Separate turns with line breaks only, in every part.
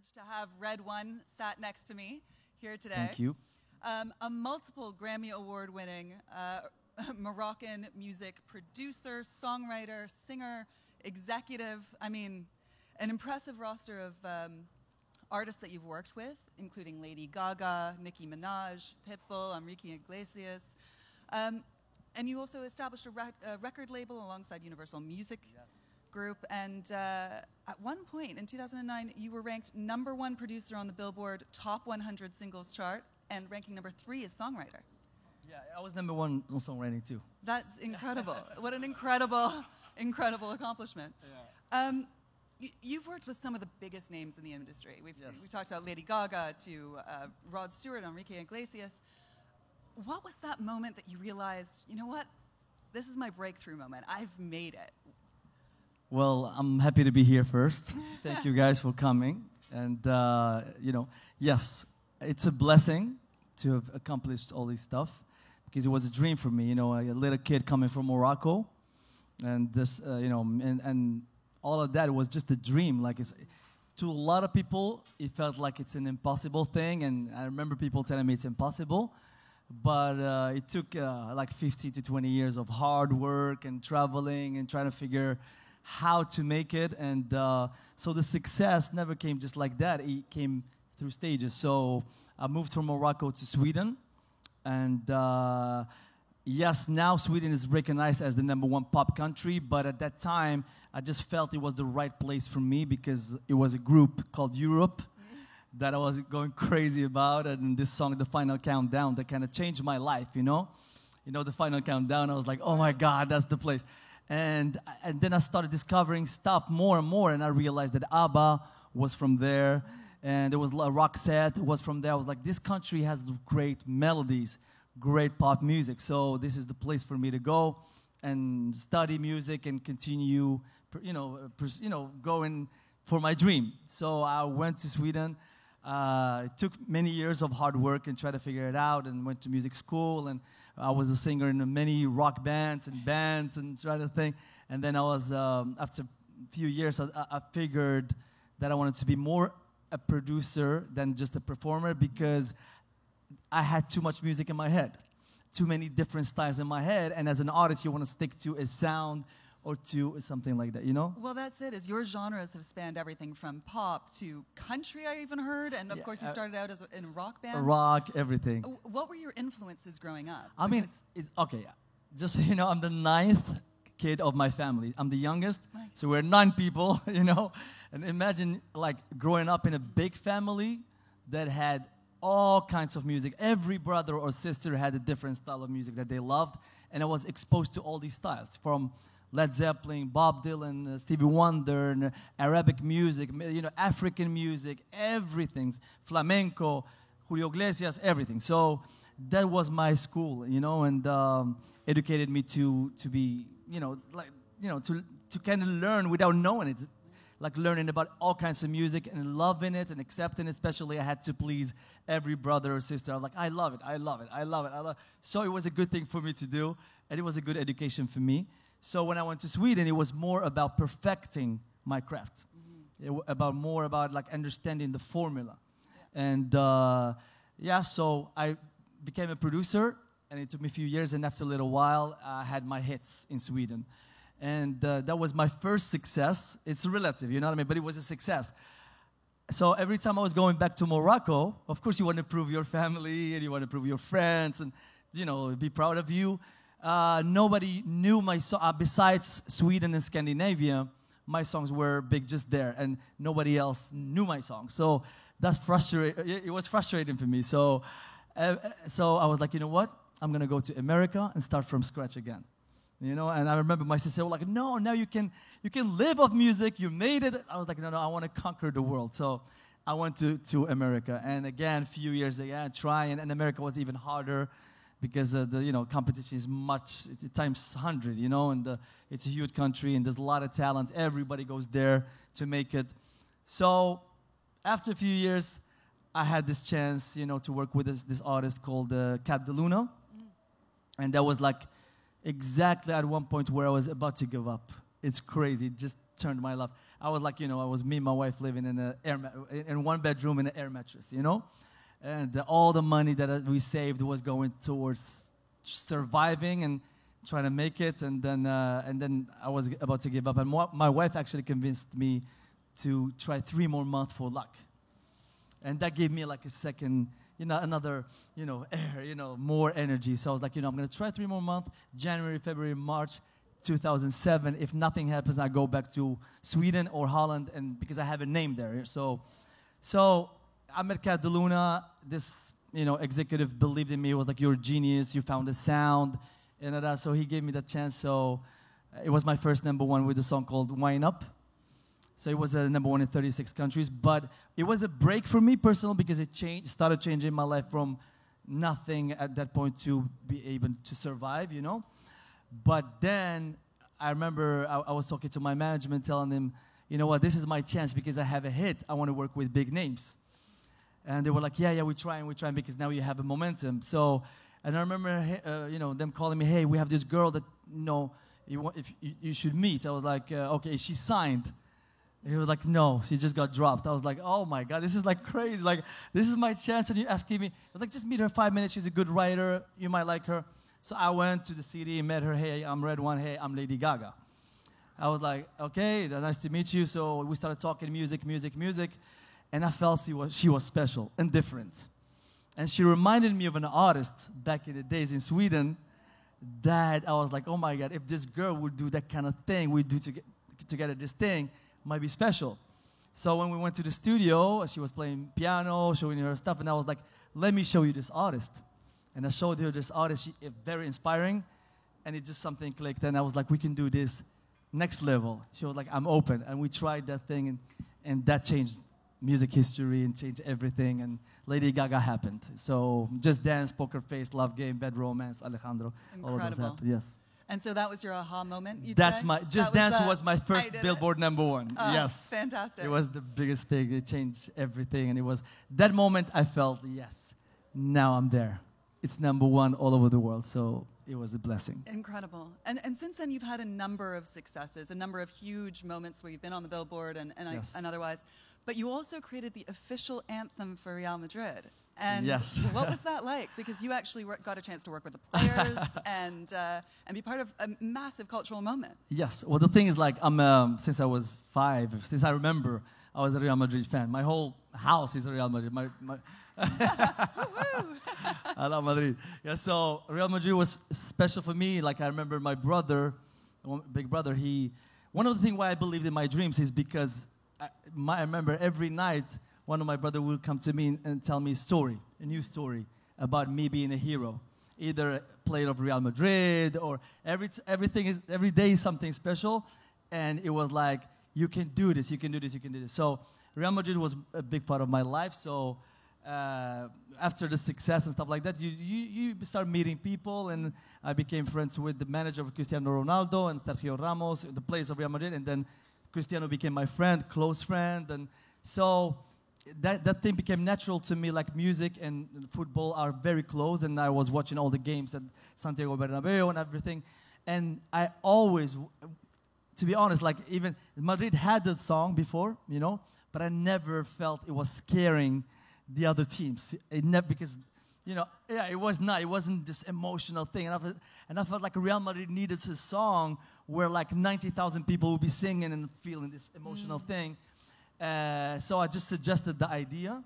privilege to have Red One sat next to me here today.
Thank you.
A multiple Grammy Award-winning Moroccan music producer, songwriter, singer, executive. I mean, an impressive roster of artists that you've worked with, including Lady Gaga, Nicki Minaj, Pitbull, Enrique Iglesias. And you also established a record label alongside Universal Music Group. And at one point in 2009, you were ranked #1 producer on the Billboard Top 100 Singles chart and ranking #3 as songwriter.
Yeah, I was #1 on songwriting too.
That's incredible. What an incredible accomplishment.
Yeah.
You've worked with some of the biggest names in the industry. We've talked about Lady Gaga to Rod Stewart, Enrique Iglesias. What was that moment that you realized, you know what, this is my breakthrough moment. I've made it.
Well, I'm happy to be here first. Thank you guys for coming. And, yes, it's a blessing to have accomplished all this stuff because it was a dream for me, a little kid coming from Morocco. And this, and all of that was just a dream. Like, to a lot of people, it felt like it's an impossible thing. And I remember people telling me it's impossible. But it took like 15 to 20 years of hard work and traveling and trying to figure how to make it. And so the success never came just like that. It came through stages. So I moved from Morocco to Sweden. And yes, now Sweden is recognized as the #1 pop country. But at that time, I just felt it was the right place for me because it was a group called Europe that I was going crazy about, and this song, The Final Countdown, that kind of changed my life, The Final Countdown, I was like, oh my God, that's the place. And then I started discovering stuff more and more, and I realized that ABBA was from there, and there was Roxette was from there. I was like, this country has great melodies, great pop music, so this is the place for me to go and study music and continue, going for my dream. So I went to Sweden. It took many years of hard work and try to figure it out, and went to music school, and I was a singer in many rock bands and try to think. And then I was, after a few years, I figured that I wanted to be more a producer than just a performer because I had too much music in my head, too many different styles in my head, and as an artist, you want to stick to a sound or to something like that,
Well, that's it. Your genres have spanned everything from pop to country, I even heard, and of course you started out in rock bands.
Rock, everything.
What were your influences growing up?
I mean, just so you know, I'm the 9th kid of my family. I'm the youngest, so we're 9 people, And imagine, like, growing up in a big family that had all kinds of music. Every brother or sister had a different style of music that they loved, and I was exposed to all these styles, from Led Zeppelin, Bob Dylan, Stevie Wonder, and Arabic music, African music, everything, flamenco, Julio Iglesias, everything. So that was my school, and educated me to be, to kind of learn without knowing it, like learning about all kinds of music and loving it and accepting it. Especially, I had to please every brother or sister. I was like, I love it, I love it, I love it, I love it. So it was a good thing for me to do, and it was a good education for me. So when I went to Sweden, it was more about perfecting my craft, more about like understanding the formula. And so I became a producer, and it took me a few years, and after a little while, I had my hits in Sweden. And that was my first success. It's relative, you know what I mean? But it was a success. So every time I was going back to Morocco, of course you want to prove your family, and you want to prove your friends, and, be proud of you. Nobody knew my song. Besides Sweden and Scandinavia, my songs were big just there, and nobody else knew my song. So that's frustrating. It was frustrating for me. So I was like, you know what? I'm gonna go to America and start from scratch again. And I remember my sister was like, no, now you can live off music. You made it. I was like, no, I want to conquer the world. So I went to America, and again, a few years again, trying, and America was even harder, because the competition is times 100, and it's a huge country, and there's a lot of talent. Everybody goes there to make it. So after a few years, I had this chance, to work with this artist called Cat De Luna, and that was like exactly at one point where I was about to give up. It's crazy. It just turned my life. I was like, I was me and my wife living in in one bedroom in an air mattress, and all the money that we saved was going towards surviving and trying to make it. And then I was about to give up. And my wife actually convinced me to try 3 more months for luck. And that gave me like a second, another, air, more energy. So I was like, I'm going to try 3 more months, January, February, March 2007. If nothing happens, I go back to Sweden or Holland, and because I have a name there. So I met Cat DeLuna. This, executive believed in me. It was like, you're a genius. You found a sound. And so he gave me the chance. So it was my first #1 with a song called Wine Up. So it was a #1 in 36 countries. But it was a break for me personally because it started changing my life from nothing at that point to be able to survive, But then I remember I was talking to my management, telling them, you know what, this is my chance because I have a hit. I want to work with big names. And they were like, yeah, we're trying because now you have a momentum. So, and I remember, them calling me, hey, we have this girl that, you should meet. I was like, okay, she signed. He was like, no, she just got dropped. I was like, oh my God, this is like crazy. Like, this is my chance. And you're asking me, I was like, just meet her 5 minutes. She's a good writer. You might like her. So I went to the city and met her. Hey, I'm Red One. Hey, I'm Lady Gaga. I was like, okay, nice to meet you. So we started talking music. And I felt she was special and different. And she reminded me of an artist back in the days in Sweden that I was like, oh my God, if this girl would do that kind of thing, we do together this thing, might be special. So when we went to the studio, she was playing piano, showing her stuff, and I was like, let me show you this artist. And I showed her this artist, very inspiring, and it just something clicked, and I was like, we can do this next level. She was like, I'm open, and we tried that thing, and that changed music history and changed everything, and Lady Gaga happened. So Just Dance, Poker Face, Love Game, Bad Romance, Alejandro, all of those happened, yes.
And so that was your aha moment, you'd
That's
say?
my, Just Dance was my first Billboard #1, yes.
Fantastic.
It was the biggest thing, it changed everything, and it was, that moment I felt, yes, now I'm there. It's #1 all over the world, so it was a blessing.
Incredible. And since then, you've had a number of successes, a number of huge moments where you've been on the Billboard and otherwise. But you also created the official anthem for Real Madrid. And
yes.
What was that like? Because you actually got a chance to work with the players and be part of a massive cultural moment.
Yes. Well, the thing is, like, since I was 5, since I remember, I was a Real Madrid fan. My whole house is a Real Madrid. I love Madrid. Yeah, so Real Madrid was special for me. Like, I remember my brother, big brother, one of the things why I believed in my dreams is because I remember every night one of my brothers would come to me and tell me a new story about me being a hero. Either a player of Real Madrid or every day is something special. And it was like, you can do this, you can do this, you can do this. So Real Madrid was a big part of my life. So after the success and stuff like that, you start meeting people, and I became friends with the manager of Cristiano Ronaldo and Sergio Ramos, the players of Real Madrid, and then Cristiano became my friend, close friend, and so that thing became natural to me. Like, music and football are very close, and I was watching all the games at Santiago Bernabeu and everything, and I always, to be honest, like, even Madrid had the song before, but I never felt it was scaring the other teams. Because, it wasn't this emotional thing. And I felt like Real Madrid needed a song where like 90,000 people would be singing and feeling this emotional thing. So I just suggested the idea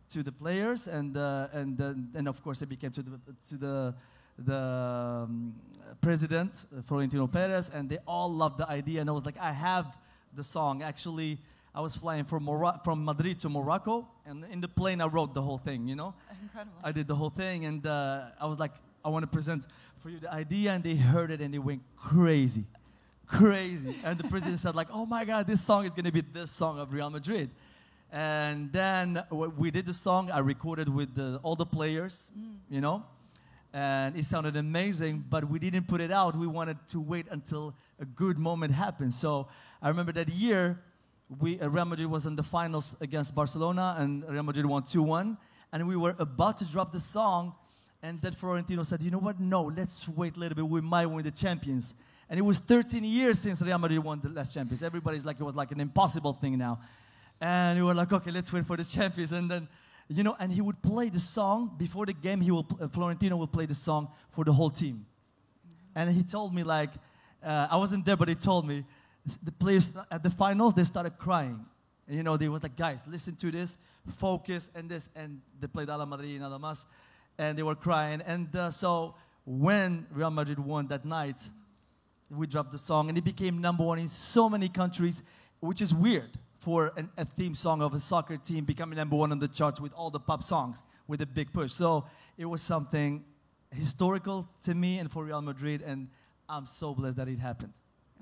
to the players, and of course it became to the president, Florentino Perez, and they all loved the idea. And I was like, I have the song. Actually, I was flying from Madrid to Morocco, and in the plane I wrote the whole thing,
Incredible.
I did the whole thing, and I was like, I want to present for you the idea, and they heard it, and they went crazy. And the president said, like, oh my God, this song is going to be the song of Real Madrid. And then we did the song. I recorded with all the players, and it sounded amazing, but we didn't put it out. We wanted to wait until a good moment happened. So I remember that year, Real Madrid was in the finals against Barcelona, and Real Madrid won 2-1. And we were about to drop the song, and then Florentino said, you know what? No, let's wait a little bit. We might win the champions. And it was 13 years since Real Madrid won the last Champions. Everybody's like, it was like an impossible thing now. And we were like, okay, let's wait for the Champions. And then, you know, and he would play the song before the game. Florentino will play the song for the whole team. And he told me, like, I wasn't there, but he told me, the players at the finals, they started crying. And, you know, they was like, guys, listen to this, focus, and this. And they played Ala Madrid nada más. And they were crying. And so when Real Madrid won that night, we dropped the song, and it became #1 in so many countries, which is weird for a theme song of a soccer team becoming #1 on the charts with all the pop songs with a big push. So it was something historical to me and for Real Madrid, and I'm so blessed that it happened.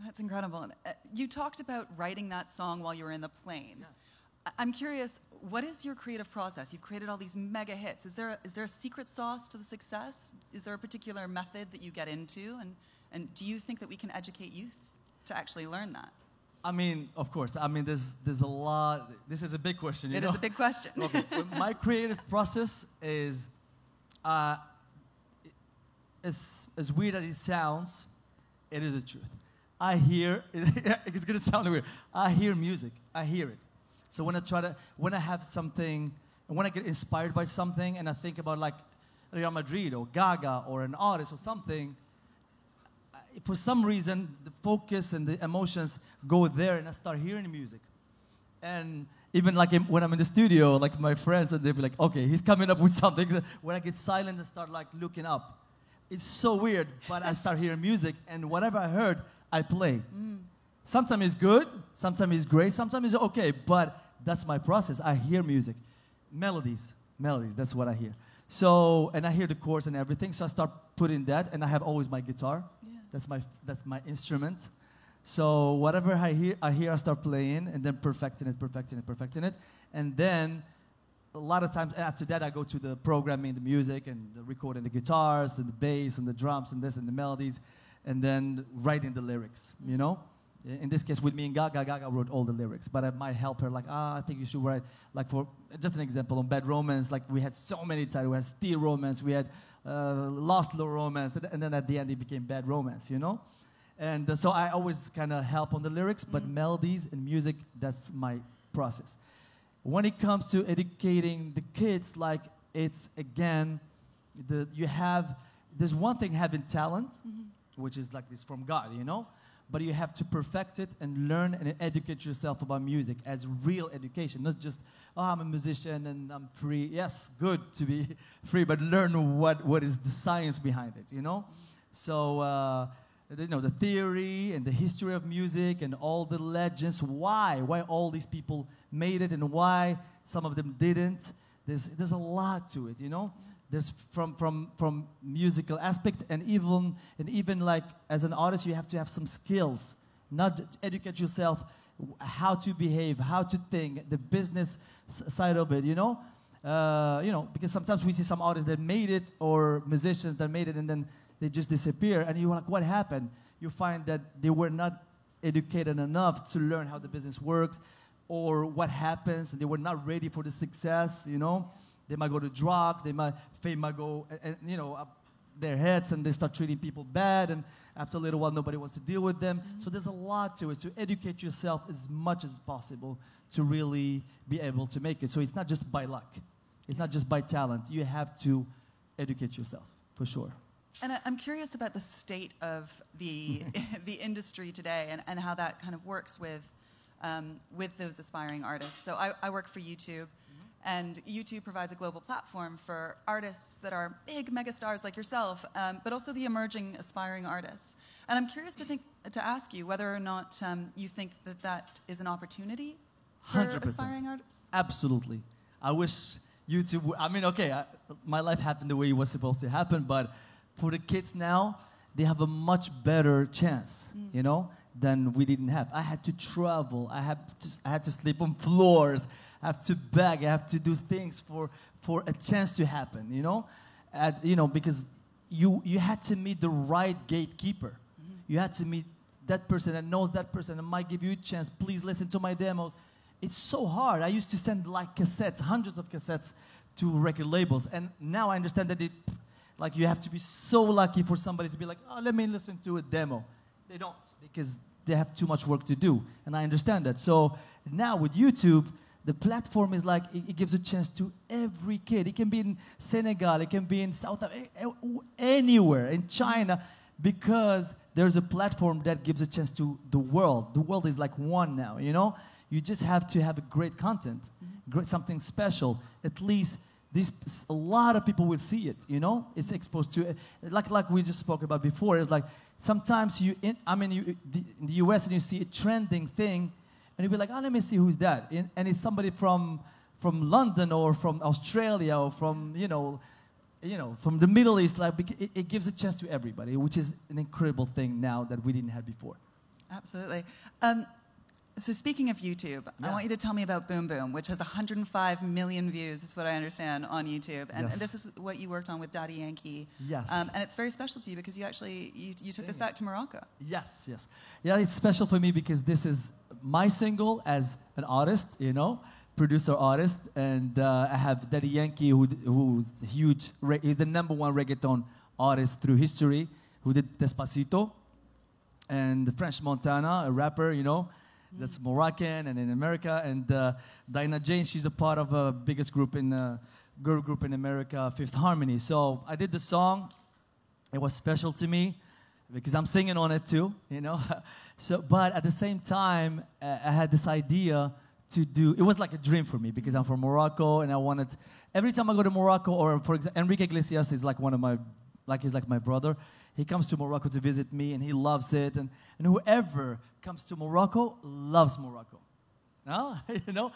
That's incredible. You talked about writing that song while you were in the plane. Yeah. I'm curious, what is your creative process? You've created all these mega hits. Is there a secret sauce to the success? Is there a particular method that you get into? And do you think that we can educate youth to actually learn that?
I mean, of course. I mean, there's a lot. This is a big question.
It is a big question.
Okay. My creative process is, as weird as it sounds, it is the truth. I hear, it's going to sound weird. I hear music. I hear it. So when I have something, when I get inspired by something and I think about like Real Madrid or Gaga or an artist or something, for some reason, the focus and the emotions go there, and I start hearing music. And even like when I'm in the studio, like my friends, and they'll be like, okay, he's coming up with something. When I get silent and start like looking up, it's so weird, but I start hearing music, and whatever I heard, I play. Sometimes it's good, sometimes it's great, sometimes it's okay, but that's my process. I hear music. Melodies, that's what I hear. So, and I hear the chords and everything, so I start putting that, and I have always my guitar. That's my instrument. So whatever I hear, I start playing, and then perfecting it. And then a lot of times after that, I go to the programming, the music, and the recording the guitars, and the bass, and the drums, and this, and the melodies, and then writing the lyrics, you know? In this case, with me and Gaga wrote all the lyrics, but I might help her, like, I think you should write, like for, just an example, on Bad Romance, like we had so many titles. We had Steel Romance, we had Lost Low Romance, and then at the end it became Bad Romance, you know? And so I always kind of help on the lyrics, but melodies and music, that's my process. When it comes to educating the kids, like it's, again, there's one thing having talent, which is like this from God, you know? But you have to perfect it and learn and educate yourself about music as real education, not just, oh, I'm a musician and I'm free. Yes, good to be free, but learn what is the science behind it, you know? So, you know, the theory and the history of music and all the legends, why all these people made it and why some of them didn't. There's a lot to it, you know? There's from musical aspect, and even like as an artist, you have to have some skills, not educate yourself how to behave, how to think, the business side of it, you know, because sometimes we see some artists that made it or musicians that made it and then they just disappear, and you're like, what happened? You find that they were not educated enough to learn how the business works, or what happens, and they were not ready for the success, you know. They might go to drugs, fame might go, you know, up their heads, and they start treating people bad, and after a little while, nobody wants to deal with them. So there's a lot to it. So educate yourself as much as possible to really be able to make it. So it's not just by luck. It's not just by talent. You have to educate yourself, for sure.
And I'm curious about the state of the the industry today and how that kind of works with those aspiring artists. So I work for YouTube. And YouTube provides a global platform for artists that are big megastars like yourself, but also the emerging aspiring artists. And I'm curious to ask you whether or not you think that is an opportunity for
100%.
Aspiring artists.
Absolutely. I wish YouTube. I mean, okay, my life happened the way it was supposed to happen, but for the kids now, they have a much better chance, you know, than we didn't have. I had to travel. I had to sleep on floors. I have to beg, I have to do things for a chance to happen, you know? Because you had to meet the right gatekeeper. You had to meet that person that knows that person and might give you a chance. Please listen to my demos. It's so hard. I used to send like cassettes, hundreds of cassettes to record labels. And now I understand that you have to be so lucky for somebody to be like, oh, let me listen to a demo. They don't, because they have too much work to do, and I understand that. So now with YouTube, the platform is like, it gives a chance to every kid. It can be in Senegal, it can be in South Africa, anywhere, in China, because there's a platform that gives a chance to the world. The world is like one now, you know? You just have to have a great content, great, something special. At least a lot of people will see it, you know? It's exposed to it. Like we just spoke about before, it's like sometimes in the US and you see a trending thing, and you'll be like, oh, let me see who's that. And it's somebody from London or from Australia or from, you know, from the Middle East. Like, it gives a chance to everybody, which is an incredible thing now that we didn't have before.
Absolutely. So speaking of YouTube, I want you to tell me about Boom Boom, which has 105 million views, is what I understand, on YouTube. And this is what you worked on with Daddy Yankee.
Yes.
And it's very special to you because you actually, you took this back to Morocco.
Yes, yes. Yeah, it's special for me because this is my single as an artist, you know, producer artist. And I have Daddy Yankee, who's huge, he's the #1 reggaeton artist through history, who did Despacito. And French Montana, a rapper, you know, that's Moroccan and in America. And Dinah Jane, she's a part of a biggest group girl group in America, Fifth Harmony. So I did the song. It was special to me because I'm singing on it too, you know. But at the same time, I had this idea to do. It was like a dream for me because I'm from Morocco, and I wanted. Every time I go to Morocco, or for example, Enrique Iglesias is like he's like my brother. He comes to Morocco to visit me, and he loves it. And whoever comes to Morocco loves Morocco. No? You know?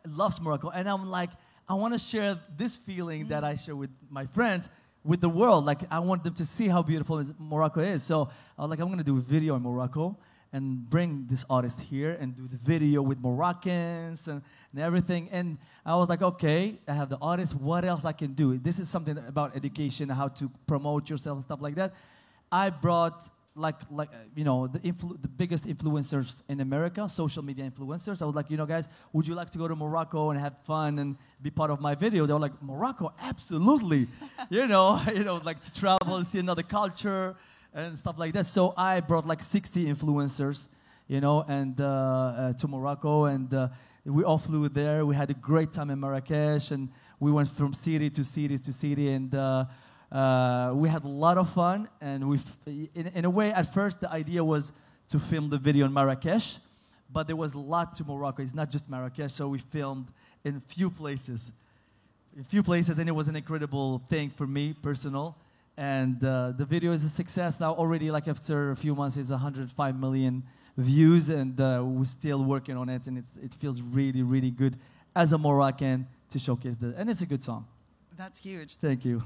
Loves Morocco. And I'm like, I want to share this feeling that I share with my friends with the world. Like, I want them to see how beautiful Morocco is. So I was like, I'm going to do a video in Morocco and bring this artist here and do the video with Moroccans and everything. And I was like, okay, I have the artist. What else I can do? This is something about education, how to promote yourself and stuff like that. I brought the biggest influencers in America, social media influencers. I was like, guys, would you like to go to Morocco and have fun and be part of my video? They were like, Morocco, absolutely. Like to travel and see another culture and stuff like that. So I brought like 60 influencers, and to Morocco, and we all flew there. We had a great time in Marrakesh, and we went from city to city to city, and we had a lot of fun. And in a way, at first, the idea was to film the video in Marrakesh, but there was a lot to Morocco. It's not just Marrakesh, so we filmed in a few places, and it was an incredible thing for me, personal. And the video is a success now. Already, like after a few months, it's 105 million views, and we're still working on it. And it feels really, really good as a Moroccan to showcase and it's a good song.
That's huge.
Thank you.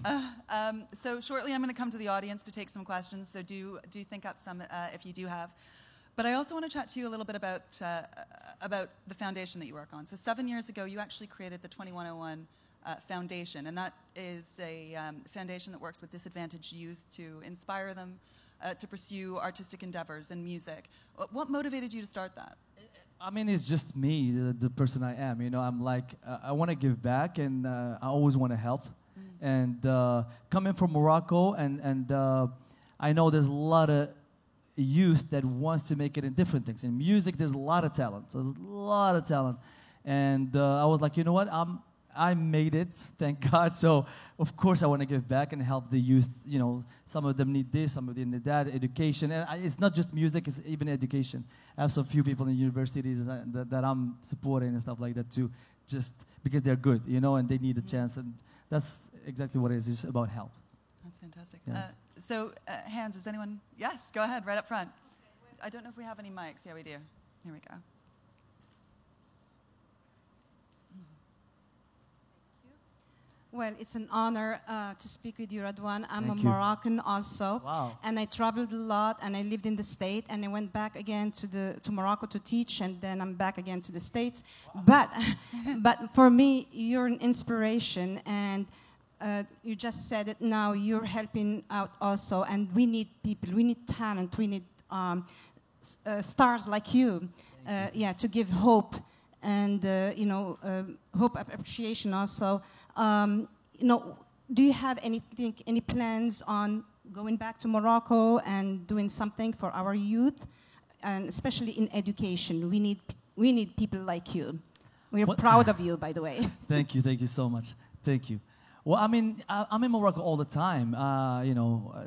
So shortly, I'm going to come to the audience to take some questions. So do think up some if you do have. But I also want to chat to you a little bit about the foundation that you work on. So 7 years ago, you actually created the 2101 Foundation, and that is a foundation that works with disadvantaged youth to inspire them to pursue artistic endeavors and music. What motivated you to start that?
I mean, it's just me, the person I am. I'm like, I want to give back, and I always want to help. And coming from Morocco, and I know there's a lot of youth that wants to make it in different things. In music, there's a lot of talent, And I was like, you know what? I made it, thank God. So, of course, I want to give back and help the youth. Some of them need this, some of them need that, education. And it's not just music, it's even education. I have some few people in universities that I'm supporting and stuff like that too, just because they're good, and they need a chance. And that's exactly what it is. It's just about help.
That's fantastic.
Yes.
So, hands, is anyone? Yes, go ahead, right up front. I don't know if we have any mics. Yeah, we do. Here we go.
Well, it's an honor to speak with you, Radwan. I'm
Thank
a
you.
Moroccan also.
Wow.
And I traveled a lot, and I lived in the States, and I went back again to Morocco to teach, and then I'm back again to the States. Wow. But for me, you're an inspiration, and you just said it now, you're helping out also, and we need people, we need talent, we need stars like you, to give hope, and hope, appreciation also. Do you have any plans on going back to Morocco and doing something for our youth, and especially in education. We need people like you. We're proud of you, by the way.
Thank you so much. Thank you. Well, I mean, I'm in Morocco all the time.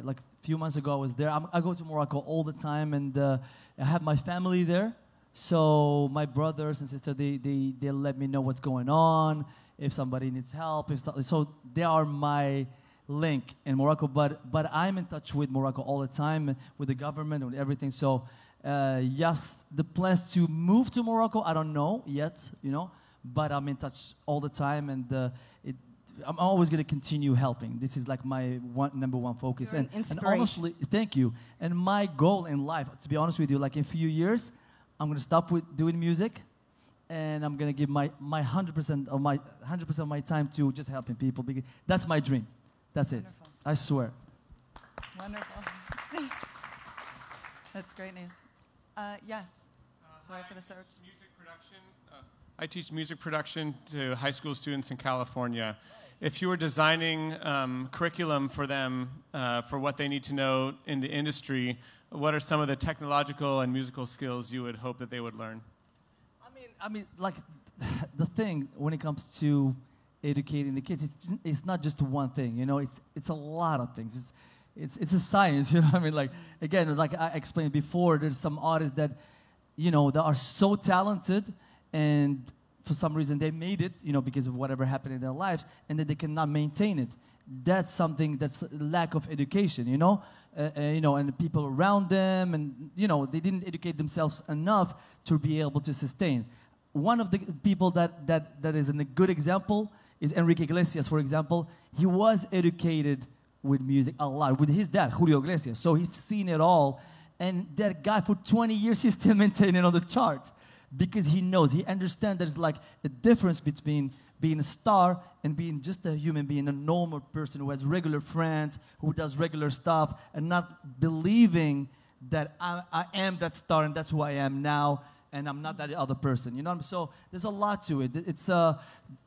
Like a few months ago, I was there. I go to Morocco all the time, and I have my family there. So my brothers and sisters, they let me know what's going on, if somebody needs help. So they are my link in Morocco. But I'm in touch with Morocco all the time, with the government and everything. So yes, the plans to move to Morocco, I don't know yet, but I'm in touch all the time, and I'm always going to continue helping. This is like my number one focus.
You're an
and
inspiration.
honestly, thank you. And my goal in life, to be honest with you, like in a few years, I'm going to stop with doing music, and I'm going to give my 100% of my time to just helping people, because that's my dream. That's it.
Wonderful.
I swear.
Wonderful. That's great news. Yes. Sorry for the search.
Music production. I teach music production to high school students in California. If you were designing curriculum for them for what they need to know in the industry, what are some of the technological and musical skills you would hope that they would learn?
I mean, like the thing when it comes to educating the kids, it's not just one thing. It's a lot of things. It's a science. What I mean? Like again, like I explained before, there's some artists that that are so talented, and for some reason they made it, because of whatever happened in their lives, and then they cannot maintain it. That's something that's lack of education, and the people around them, and they didn't educate themselves enough to be able to sustain. One of the people that is a good example is Enrique Iglesias, for example. He was educated with music a lot, with his dad, Julio Iglesias. So he's seen it all, and that guy for 20 years, he's still maintaining on the charts. Because he knows, he understands there's like a difference between being a star and being just a human being, a normal person who has regular friends, who does regular stuff, and not believing that I am that star and that's who I am now, and I'm not that other person. So there's a lot to it. It's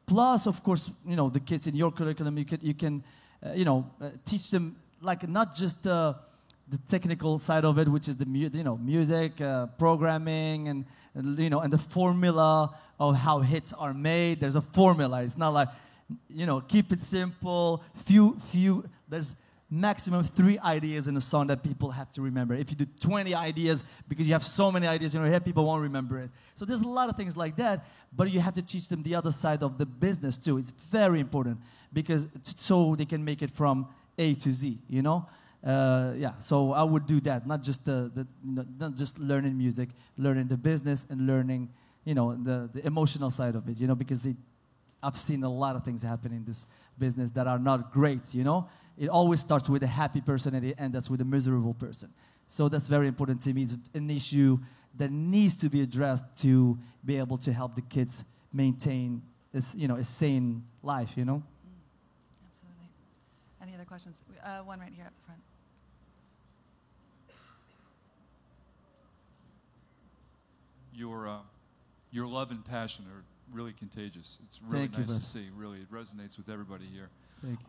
plus, of course, the kids in your curriculum, you can teach them like not just the technical side of it, which is the music, programming, and the formula of how hits are made. There's a formula. It's not like keep it simple. There's maximum 3 ideas in a song that people have to remember. If you do 20 ideas because you have so many ideas in your head, people won't remember it. So there's a lot of things like that, but you have to teach them the other side of the business too. It's very important because so they can make it from A to Z. So I would do that, not just not just learning music, learning the business and learning, the emotional side of it, because I've seen a lot of things happen in this business that are not great, It always starts with a happy person and it ends with a miserable person. So that's very important to me. It's an issue that needs to be addressed to be able to help the kids maintain a sane life,
Absolutely. Any other questions? One right here at the front.
Your love and passion are really contagious. It's really nice to see. Really, it resonates with everybody here.
Thank you.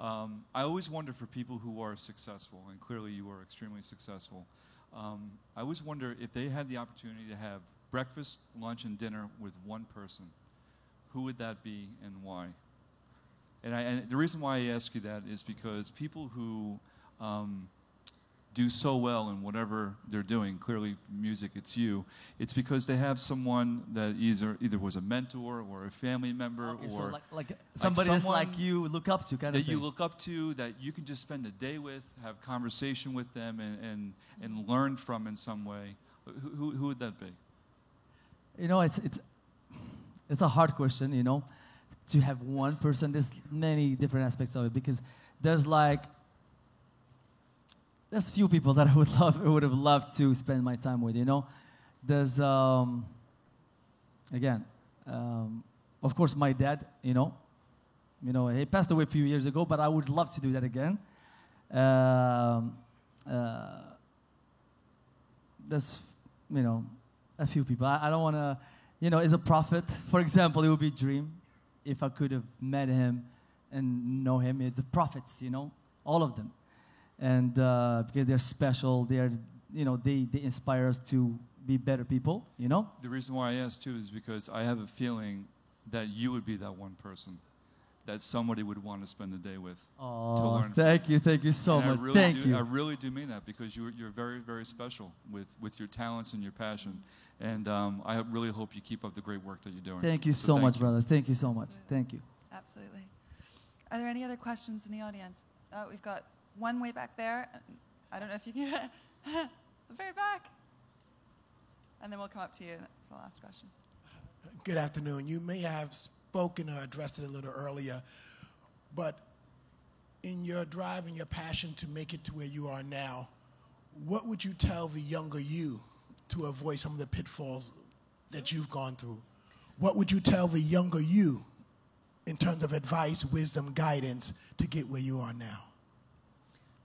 I always wonder for people who are successful, and clearly you are extremely successful. I always wonder if they had the opportunity to have breakfast, lunch, and dinner with one person, who would that be and why? And the reason why I ask you that is because people who do so well in whatever they're doing, clearly music, it's you, it's because they have someone that either was a mentor or a family member
okay,
or
so like somebody that's like you look up to, kind of
that
thing.
you look up to, that you can just spend a day with, have conversation with them and learn from in some way. Who would that be?
It's a hard question, to have one person. There's many different aspects of it because there's few people that I would have loved to spend my time with, There's, of course, my dad, he passed away a few years ago, but I would love to do that again. There's, a few people. I don't want to, as a prophet, for example, it would be a dream if I could have met him and know him. The prophets, all of them. and because they're special, they're, they inspire us to be better people,
The reason why I asked too is because I have a feeling that you would be that one person that somebody would want to spend the day with to
Oh,
learn.
thank you so
And
much.
I really do mean that, because you're very, very special with your talents and your passion. And I really hope you keep up the great work that you're doing.
Thank you so much, brother. Thank you so much. Thank you.
Absolutely. Are there any other questions in the audience? We've got one way back there. I don't know if you can get the very back. And then we'll come up to you for the last question.
Good afternoon. You may have spoken or addressed it a little earlier, but in your drive and your passion to make it to where you are now, what would you tell the younger you to avoid some of the pitfalls that you've gone through? What would you tell the younger you in terms of advice, wisdom, guidance to get where you are now?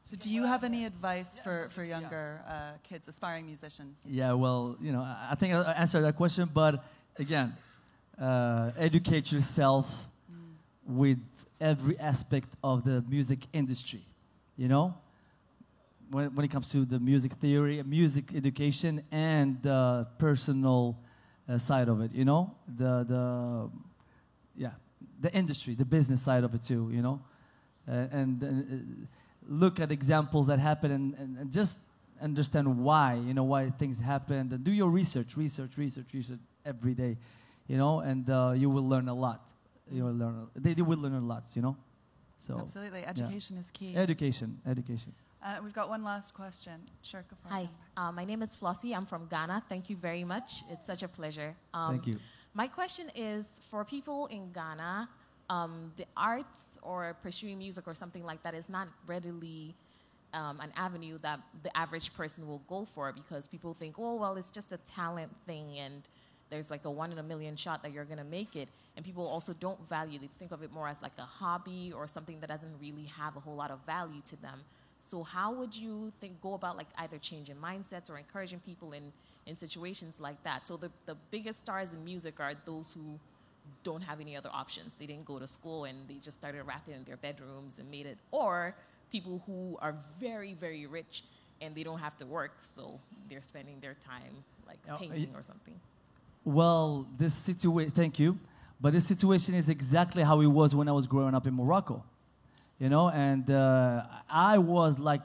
So do you have any advice for younger kids, aspiring musicians?
Yeah, well, I think I answered that question, but again, educate yourself with every aspect of the music industry, when it comes to the music theory, music education, and the personal side of it, the industry, the business side of it too, and look at examples that happen and just understand why things happen, and do your research every day, and you will learn a lot. They will learn a lot, So
absolutely, education is key.
Education.
We've got one last question. Sure, go for it.
Hi, my name is Flossie. I'm from Ghana. Thank you very much. It's such a pleasure.
Thank you.
My question is, for people in Ghana, the arts or pursuing music or something like that is not readily an avenue that the average person will go for, because people think, oh, well, it's just a talent thing and there's like a 1 in a million shot that you're going to make it. And people also don't value, they think of it more as like a hobby or something that doesn't really have a whole lot of value to them. So how would you go about like either changing mindsets or encouraging people in situations like that? So the biggest stars in music are those who don't have any other options. They didn't go to school and they just started rapping in their bedrooms and made it. Or people who are very, very rich and they don't have to work, so they're spending their time like painting or something.
Well, this situation, thank you, but this situation is exactly how it was when I was growing up in Morocco, and I was like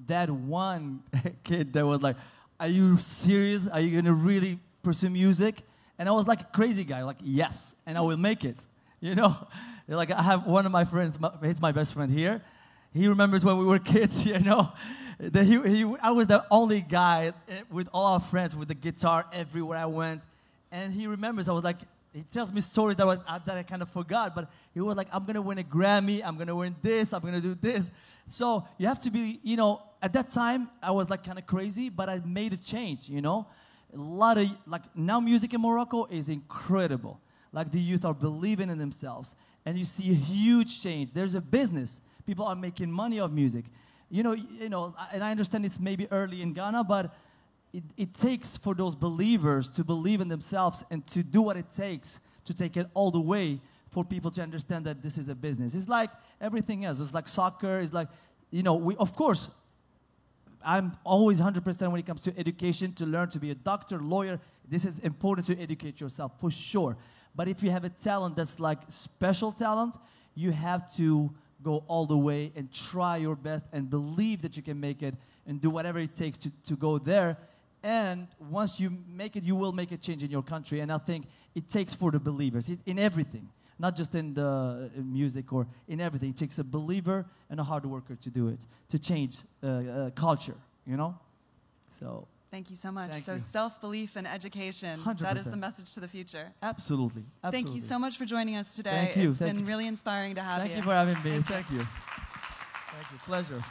that one kid that was like, are you serious? Are you going to really pursue music? And I was like a crazy guy, like, yes, and I will make it, Like I have one of my friends, he's my best friend here. He remembers when we were kids, that I was the only guy with all our friends with the guitar everywhere I went. And he remembers, I was like, he tells me stories that I kind of forgot, but he was like, I'm going to win a Grammy, I'm going to win this, I'm going to do this. So you have to be, at that time, I was like kind of crazy, but I made a change, A lot of, now music in Morocco is incredible. Like the youth are believing in themselves, and you see a huge change. There's a business. People are making money off music. And I understand it's maybe early in Ghana, but it takes for those believers to believe in themselves and to do what it takes to take it all the way for people to understand that this is a business. It's like everything else. It's like soccer. It's like, of course, I'm always 100% when it comes to education, to learn to be a doctor, lawyer. This is important to educate yourself, for sure. But if you have a talent that's like special talent, you have to go all the way and try your best and believe that you can make it and do whatever it takes to go there. And once you make it, you will make a change in your country. And I think it takes for the believers in everything, not just in the music or in everything. It takes a believer and a hard worker to do it, to change culture, So
thank you so much.
Thank
so
you.
Self-belief and education,
100%.
that is the message to the future.
Absolutely.
Thank you so much for joining us today.
Thank you.
It's been really inspiring to have you.
Thank you for having me. Thank you. Thank you. Pleasure.